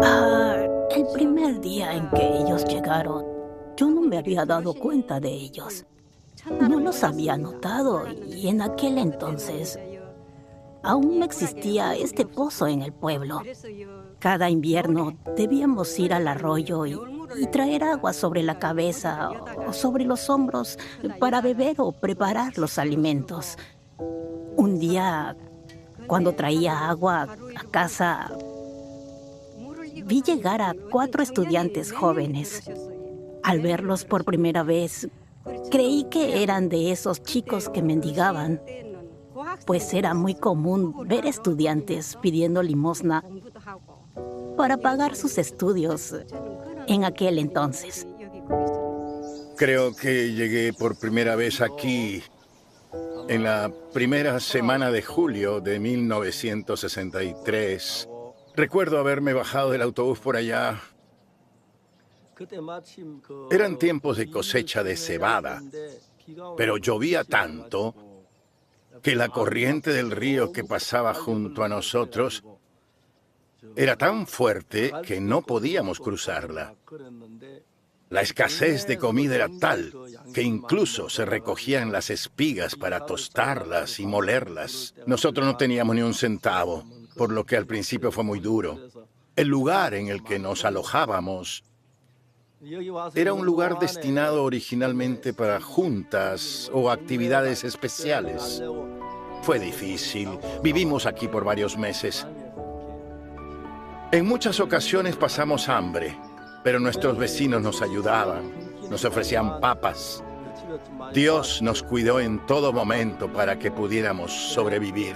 El primer día en que ellos llegaron, yo no me había dado cuenta de ellos. No los había notado y en aquel entonces aún no existía este pozo en el pueblo. Cada invierno debíamos ir al arroyo y traer agua sobre la cabeza o sobre los hombros para beber o preparar los alimentos. Un día, cuando traía agua a casa, vi llegar a 4 estudiantes jóvenes. Al verlos por primera vez, creí que eran de esos chicos que mendigaban, pues era muy común ver estudiantes pidiendo limosna para pagar sus estudios en aquel entonces. Creo que llegué por primera vez aquí en la primera semana de julio de 1963. Recuerdo haberme bajado del autobús por allá. Eran tiempos de cosecha de cebada, pero llovía tanto que la corriente del río que pasaba junto a nosotros era tan fuerte que no podíamos cruzarla. La escasez de comida era tal que incluso se recogían las espigas para tostarlas y molerlas. Nosotros no teníamos ni un centavo, por lo que al principio fue muy duro. El lugar en el que nos alojábamos era un lugar destinado originalmente para juntas o actividades especiales. Fue difícil. Vivimos aquí por varios meses. En muchas ocasiones pasamos hambre, pero nuestros vecinos nos ayudaban, nos ofrecían papas. Dios nos cuidó en todo momento para que pudiéramos sobrevivir.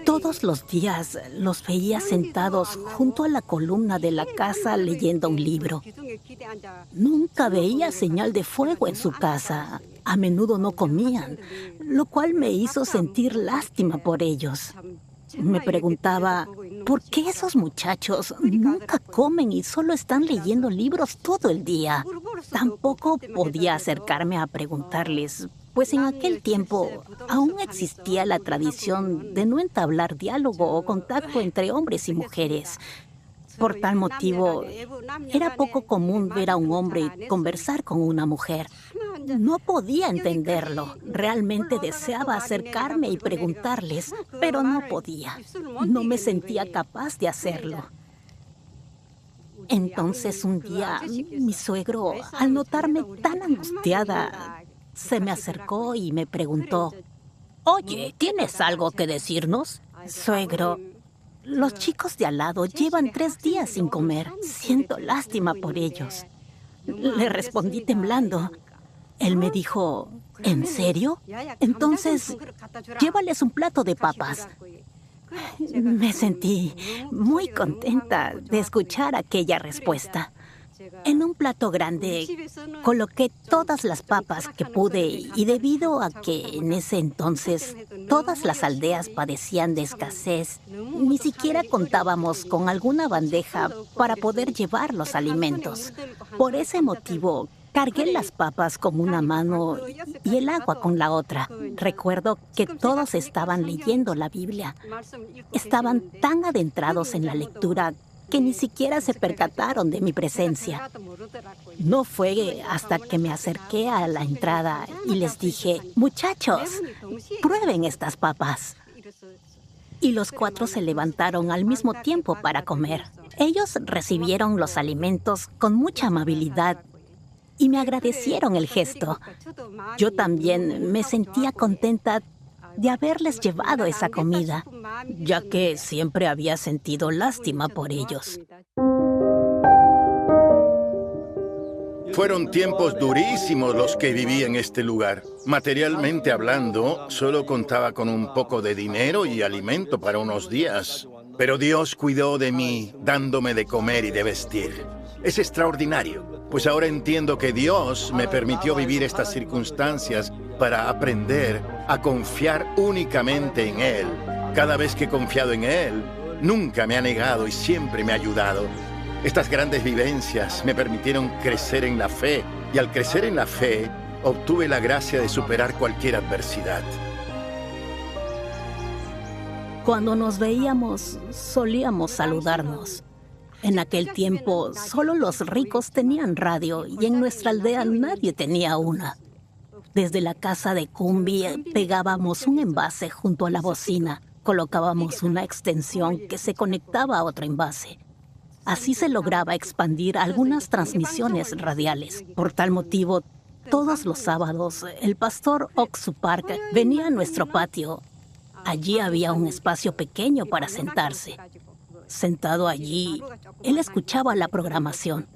Todos los días los veía sentados junto a la columna de la casa leyendo un libro. Nunca veía señal de fuego en su casa. A menudo no comían, lo cual me hizo sentir lástima por ellos. Me preguntaba, ¿por qué esos muchachos nunca comen y solo están leyendo libros todo el día? Tampoco podía acercarme a preguntarles, pues en aquel tiempo aún existía la tradición de no entablar diálogo o contacto entre hombres y mujeres. Por tal motivo, era poco común ver a un hombre conversar con una mujer. No podía entenderlo. Realmente deseaba acercarme y preguntarles, pero no podía. No me sentía capaz de hacerlo. Entonces un día, mi suegro, al notarme tan angustiada, se me acercó y me preguntó, «Oye, ¿tienes algo que decirnos?» «Suegro, los chicos de al lado llevan 3 días sin comer. Siento lástima por ellos». Le respondí temblando. Él me dijo, ¿en serio? Entonces, llévales un plato de papas. Me sentí muy contenta de escuchar aquella respuesta. En un plato grande coloqué todas las papas que pude y debido a que en ese entonces todas las aldeas padecían de escasez, ni siquiera contábamos con alguna bandeja para poder llevar los alimentos. Por ese motivo, cargué las papas con una mano y el agua con la otra. Recuerdo que todos estaban leyendo la Biblia. Estaban tan adentrados en la lectura que ni siquiera se percataron de mi presencia. No fue hasta que me acerqué a la entrada y les dije, «Muchachos, prueben estas papas». Y los 4 se levantaron al mismo tiempo para comer. Ellos recibieron los alimentos con mucha amabilidad y me agradecieron el gesto. Yo también me sentía contenta de haberles llevado esa comida, ya que siempre había sentido lástima por ellos. Fueron tiempos durísimos los que viví en este lugar. Materialmente hablando, solo contaba con un poco de dinero y alimento para unos días. Pero Dios cuidó de mí, dándome de comer y de vestir. Es extraordinario, pues ahora entiendo que Dios me permitió vivir estas circunstancias para aprender a confiar únicamente en Él. Cada vez que he confiado en Él, nunca me ha negado y siempre me ha ayudado. Estas grandes vivencias me permitieron crecer en la fe, y al crecer en la fe, obtuve la gracia de superar cualquier adversidad. Cuando nos veíamos, solíamos saludarnos. En aquel tiempo, solo los ricos tenían radio y en nuestra aldea nadie tenía una. Desde la casa de Kumbi pegábamos un envase junto a la bocina, colocábamos una extensión que se conectaba a otro envase. Así se lograba expandir algunas transmisiones radiales. Por tal motivo, todos los sábados, el pastor Oksu Park venía a nuestro patio. Allí había un espacio pequeño para sentarse. Sentado allí, él escuchaba la programación.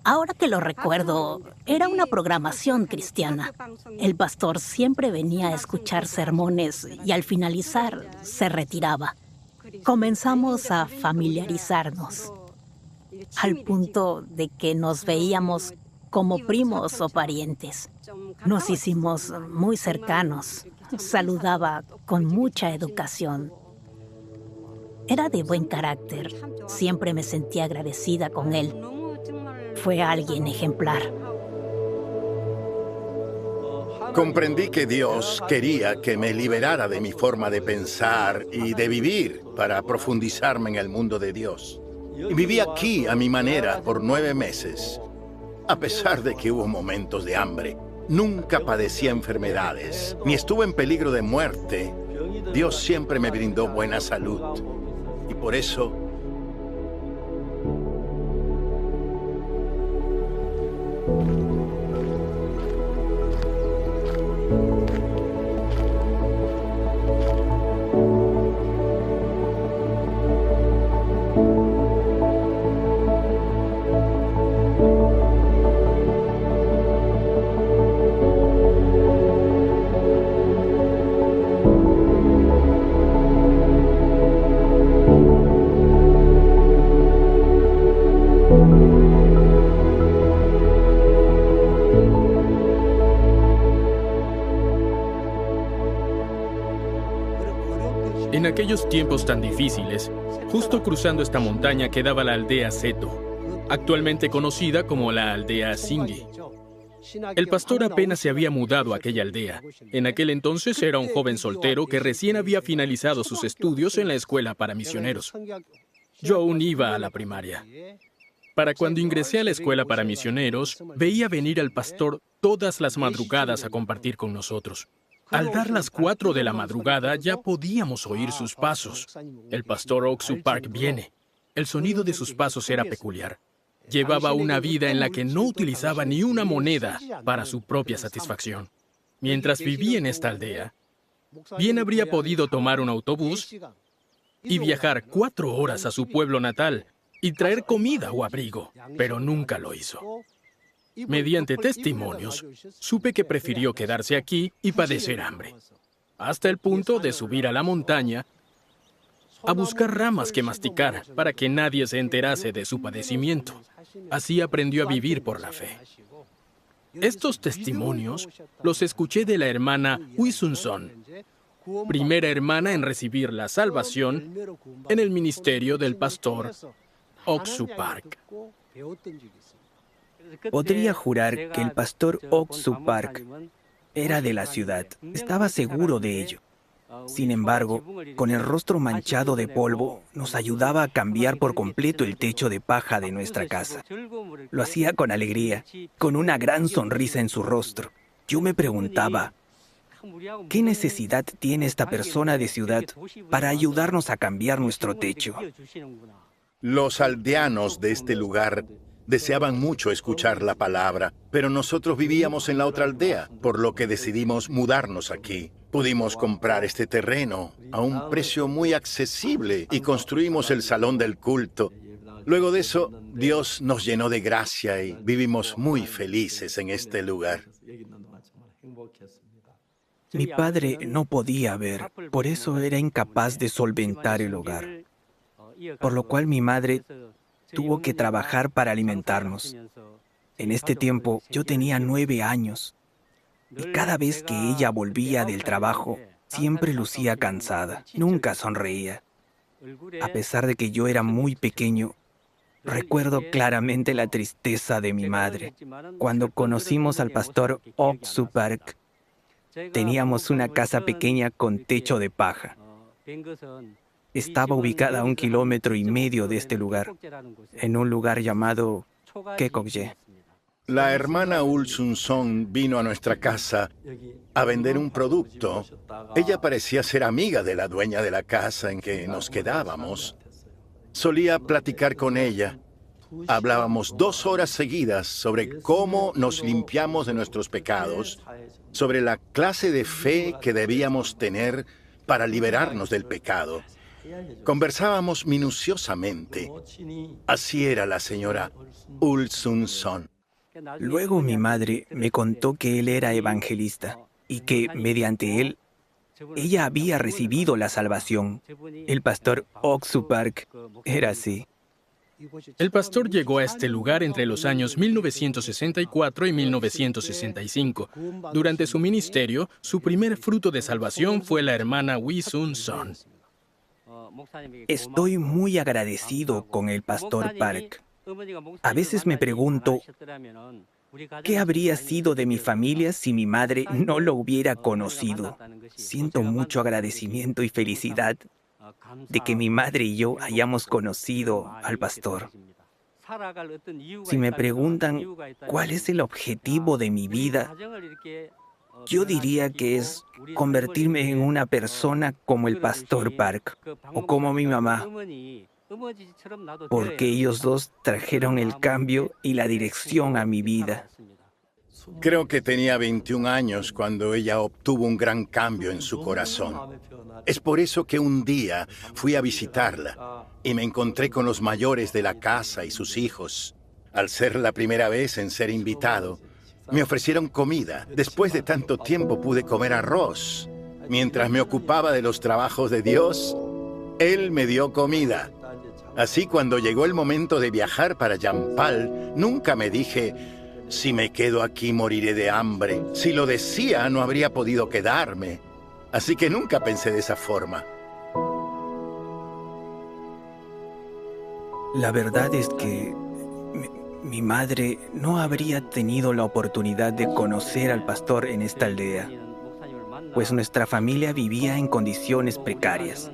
Ahora que lo recuerdo, era una programación cristiana. El pastor siempre venía a escuchar sermones y al finalizar se retiraba. Comenzamos a familiarizarnos, al punto de que nos veíamos como primos o parientes. Nos hicimos muy cercanos. Saludaba con mucha educación. Era de buen carácter. Siempre me sentí agradecida con él. Fue alguien ejemplar. Comprendí que Dios quería que me liberara de mi forma de pensar y de vivir para profundizarme en el mundo de Dios. Y viví aquí a mi manera por 9 meses. A pesar de que hubo momentos de hambre, nunca padecí enfermedades, ni estuve en peligro de muerte. Dios siempre me brindó buena salud. Y por eso En aquellos tiempos tan difíciles, justo cruzando esta montaña quedaba la aldea Seto, actualmente conocida como la aldea Singye. El pastor apenas se había mudado a aquella aldea. En aquel entonces era un joven soltero que recién había finalizado sus estudios en la escuela para misioneros. Yo aún iba a la primaria. Para cuando ingresé a la escuela para misioneros, veía venir al pastor todas las madrugadas a compartir con nosotros. Al dar las 4 de la madrugada ya podíamos oír sus pasos. El pastor Oksu Park viene. El sonido de sus pasos era peculiar. Llevaba una vida en la que no utilizaba ni una moneda para su propia satisfacción. Mientras vivía en esta aldea, bien habría podido tomar un autobús y viajar 4 horas a su pueblo natal y traer comida o abrigo, pero nunca lo hizo. Mediante testimonios, supe que prefirió quedarse aquí y padecer hambre, hasta el punto de subir a la montaña a buscar ramas que masticar para que nadie se enterase de su padecimiento. Así aprendió a vivir por la fe. Estos testimonios los escuché de la hermana Hui Sun Son, primera hermana en recibir la salvación en el ministerio del pastor Oksu Park. Podría jurar que el pastor Oksu Park era de la ciudad. Estaba seguro de ello. Sin embargo, con el rostro manchado de polvo, nos ayudaba a cambiar por completo el techo de paja de nuestra casa. Lo hacía con alegría, con una gran sonrisa en su rostro. Yo me preguntaba, ¿qué necesidad tiene esta persona de ciudad para ayudarnos a cambiar nuestro techo? los aldeanos de este lugar deseaban mucho escuchar la palabra, pero nosotros vivíamos en la otra aldea, por lo que decidimos mudarnos aquí. Pudimos comprar este terreno a un precio muy accesible y construimos el salón del culto. Luego de eso, Dios nos llenó de gracia y vivimos muy felices en este lugar. Mi padre no podía ver, por eso era incapaz de solventar el hogar, por lo cual mi madre tuvo que trabajar para alimentarnos. En este tiempo yo tenía 9 años y cada vez que ella volvía del trabajo siempre lucía cansada, nunca sonreía. A pesar de que yo era muy pequeño, recuerdo claramente la tristeza de mi madre. Cuando conocimos al pastor Oksu Park, teníamos una casa pequeña con techo de paja. Estaba ubicada a 1,5 kilómetros de este lugar, en un lugar llamado Kekokye. La hermana Ulsun Son vino a nuestra casa a vender un producto. Ella parecía ser amiga de la dueña de la casa en que nos quedábamos. Solía platicar con ella. Hablábamos 2 horas seguidas sobre cómo nos limpiamos de nuestros pecados, sobre la clase de fe que debíamos tener para liberarnos del pecado. Conversábamos minuciosamente. Así era la señora Ulsun Son. Luego mi madre me contó que él era evangelista y que, mediante él, ella había recibido la salvación. El pastor Oksu Park era así. El pastor llegó a este lugar entre los años 1964 y 1965. Durante su ministerio, su primer fruto de salvación fue la hermana Wisun Son. Estoy muy agradecido con el pastor Park. A veces me pregunto, ¿qué habría sido de mi familia si mi madre no lo hubiera conocido? Siento mucho agradecimiento y felicidad de que mi madre y yo hayamos conocido al pastor. Si me preguntan cuál es el objetivo de mi vida, yo diría que es convertirme en una persona como el pastor Park o como mi mamá, porque ellos dos trajeron el cambio y la dirección a mi vida. Creo que tenía 21 años cuando ella obtuvo un gran cambio en su corazón. Es por eso que un día fui a visitarla y me encontré con los mayores de la casa y sus hijos. Al ser la primera vez en ser invitado, me ofrecieron comida. Después de tanto tiempo pude comer arroz. Mientras me ocupaba de los trabajos de Dios, Él me dio comida. Así, cuando llegó el momento de viajar para Jampal, nunca me dije, si me quedo aquí moriré de hambre. Si lo decía, no habría podido quedarme. Así que nunca pensé de esa forma. La verdad es que mi madre no habría tenido la oportunidad de conocer al pastor en esta aldea, pues nuestra familia vivía en condiciones precarias.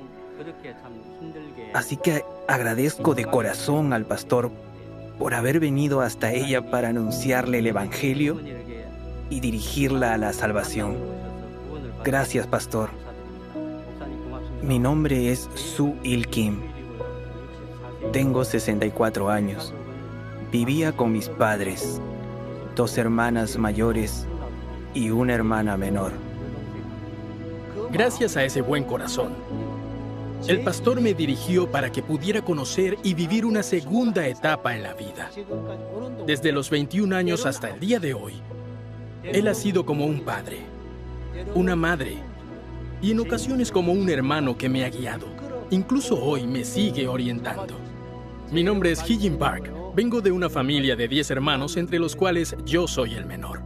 Así que agradezco de corazón al pastor por haber venido hasta ella para anunciarle el Evangelio y dirigirla a la salvación. Gracias, pastor. Mi nombre es Su Il Kim. Tengo 64 años. Vivía con mis padres, 2 hermanas mayores y una hermana menor. Gracias a ese buen corazón, el pastor me dirigió para que pudiera conocer y vivir una segunda etapa en la vida. Desde los 21 años hasta el día de hoy, él ha sido como un padre, una madre y en ocasiones como un hermano que me ha guiado. Incluso hoy me sigue orientando. Mi nombre es Hee-Jin Park. Vengo de una familia de 10 hermanos, entre los cuales yo soy el menor.